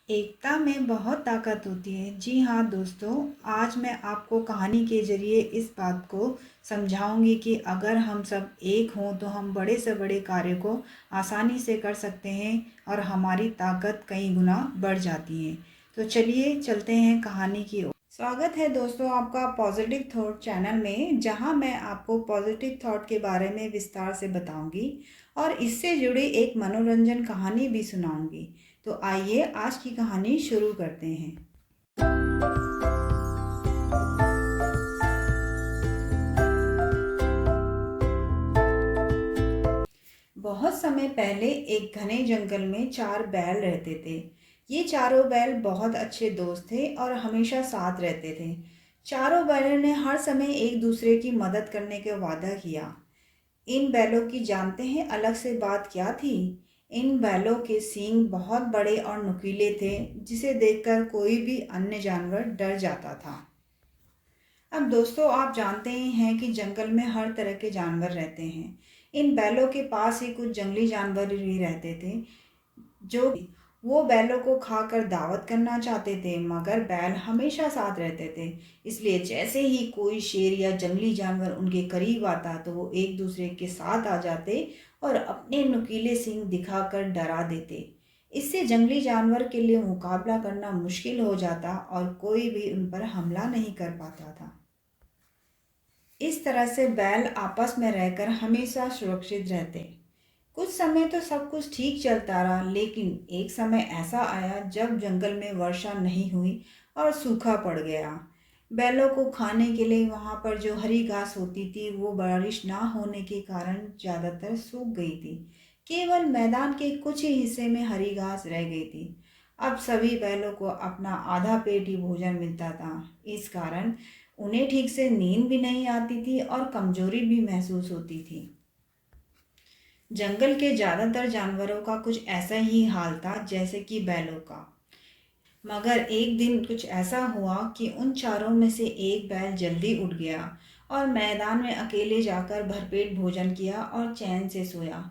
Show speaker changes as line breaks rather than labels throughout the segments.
एकता में बहुत ताकत होती है। जी हाँ दोस्तों, आज मैं आपको कहानी के ज़रिए इस बात को समझाऊंगी कि अगर हम सब एक हों तो हम बड़े से बड़े कार्य को आसानी से कर सकते हैं और हमारी ताकत कई गुना बढ़ जाती है। तो चलिए चलते हैं कहानी की ओर। स्वागत है दोस्तों आपका पॉजिटिव थॉट चैनल में, जहां मैं आपको पॉजिटिव थॉट के बारे में विस्तार से बताऊंगी और इससे जुड़ी एक मनोरंजन कहानी भी सुनाऊंगी। तो आइए आज की कहानी शुरू करते हैं। बहुत समय पहले एक घने जंगल में 4 बैल रहते थे। ये चारों बैल बहुत अच्छे दोस्त थे और हमेशा साथ रहते थे। चारों बैलों ने हर समय एक दूसरे की मदद करने का वादा किया। इन बैलों की जानते हैं अलग से बात क्या थी? इन बैलों के सींग बहुत बड़े और नुकीले थे, जिसे देखकर कोई भी अन्य जानवर डर जाता था। अब दोस्तों, आप जानते ही हैं कि जंगल में हर तरह के जानवर रहते हैं। इन बैलों के पास ही कुछ जंगली जानवर भी रहते थे, जो वो बैलों को खाकर दावत करना चाहते थे, मगर बैल हमेशा साथ रहते थे। इसलिए जैसे ही कोई शेर या जंगली जानवर उनके करीब आता तो वो एक दूसरे के साथ आ जाते और अपने नुकीले सींग दिखाकर डरा देते। इससे जंगली जानवर के लिए मुकाबला करना मुश्किल हो जाता और कोई भी उन पर हमला नहीं कर पाता था। इस तरह से बैल आपस में रहकर हमेशा सुरक्षित रहते। कुछ समय तो सब कुछ ठीक चलता रहा, लेकिन एक समय ऐसा आया जब जंगल में वर्षा नहीं हुई और सूखा पड़ गया। बैलों को खाने के लिए वहां पर जो हरी घास होती थी वो बारिश ना होने के कारण ज़्यादातर सूख गई थी। केवल मैदान के कुछ ही हिस्से में हरी घास रह गई थी। अब सभी बैलों को अपना आधा पेट ही भोजन मिलता था। इस कारण उन्हें ठीक से नींद भी नहीं आती थी और कमजोरी भी महसूस होती थी। जंगल के ज्यादातर जानवरों का कुछ ऐसा ही हाल था जैसे कि बैलों का। मगर एक दिन कुछ ऐसा हुआ कि उन चारों में से एक बैल जल्दी उठ गया और मैदान में अकेले जाकर भरपेट भोजन किया और चैन से सोया।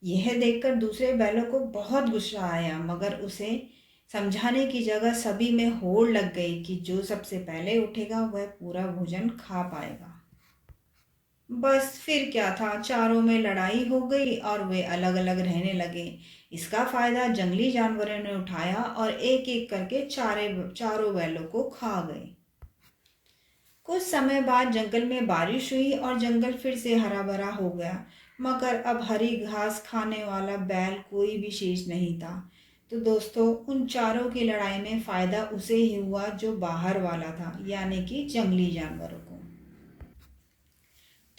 यह देखकर दूसरे बैलों को बहुत गुस्सा आया, मगर उसे समझाने की जगह सभी में होड़ लग गई कि जो सबसे पहले उठेगा वह पूरा भोजन खा पाएगा। बस फिर क्या था, चारों में लड़ाई हो गई और वे अलग अलग रहने लगे। इसका फायदा जंगली जानवरों ने उठाया और एक एक करके चारों बैलों को खा गए। कुछ समय बाद जंगल में बारिश हुई और जंगल फिर से हरा भरा हो गया, मगर अब हरी घास खाने वाला बैल कोई भी शेष नहीं था। तो दोस्तों, उन चारों की लड़ाई में फायदा उसे ही हुआ जो बाहर वाला था, यानी कि जंगली जानवरों को।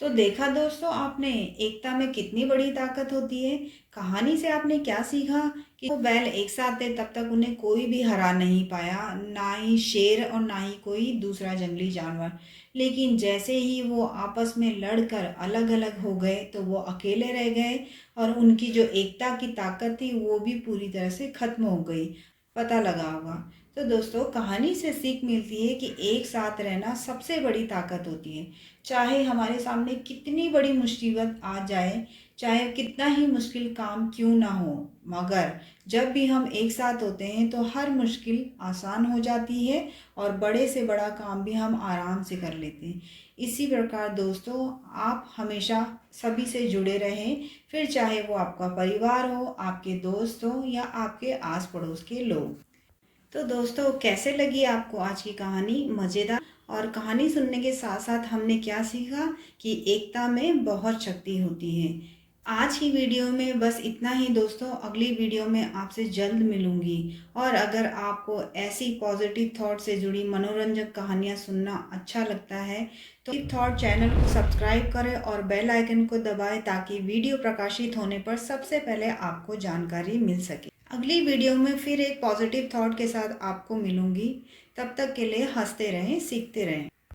तो देखा दोस्तों आपने, एकता में कितनी बड़ी ताकत होती है। कहानी से आपने क्या सीखा कि वो बैल एक साथ थे तब तक उन्हें कोई भी हरा नहीं पाया, ना ही शेर और ना ही कोई दूसरा जंगली जानवर। लेकिन जैसे ही वो आपस में लड़कर अलग अलग हो गए तो वो अकेले रह गए और उनकी जो एकता की ताकत थी वो भी पूरी तरह से खत्म हो गई। पता लगा होगा। तो दोस्तों, कहानी से सीख मिलती है कि एक साथ रहना सबसे बड़ी ताकत होती है। चाहे हमारे सामने कितनी बड़ी मुसीबत आ जाए, चाहे कितना ही मुश्किल काम क्यों ना हो, मगर जब भी हम एक साथ होते हैं तो हर मुश्किल आसान हो जाती है और बड़े से बड़ा काम भी हम आराम से कर लेते हैं। इसी प्रकार दोस्तों, आप हमेशा सभी से जुड़े रहें, फिर चाहे वो आपका परिवार हो, आपके दोस्त हो या आपके आस पड़ोस के लोग। तो दोस्तों, कैसे लगी आपको आज की कहानी? मज़ेदार। और कहानी सुनने के साथ साथ हमने क्या सीखा कि एकता में बहुत शक्ति होती है। आज की वीडियो में बस इतना ही दोस्तों। अगली वीडियो में आपसे जल्द मिलूंगी। और अगर आपको ऐसी पॉजिटिव थॉट से जुड़ी मनोरंजक कहानियाँ सुनना अच्छा लगता है तो थॉट चैनल को सब्सक्राइब करें और बेल आइकन को दबाएं, ताकि वीडियो प्रकाशित होने पर सबसे पहले आपको जानकारी मिल सके। अगली वीडियो में फिर एक पॉजिटिव थॉट के साथ आपको मिलूंगी। तब तक के लिए हंसते रहें, सीखते रहें।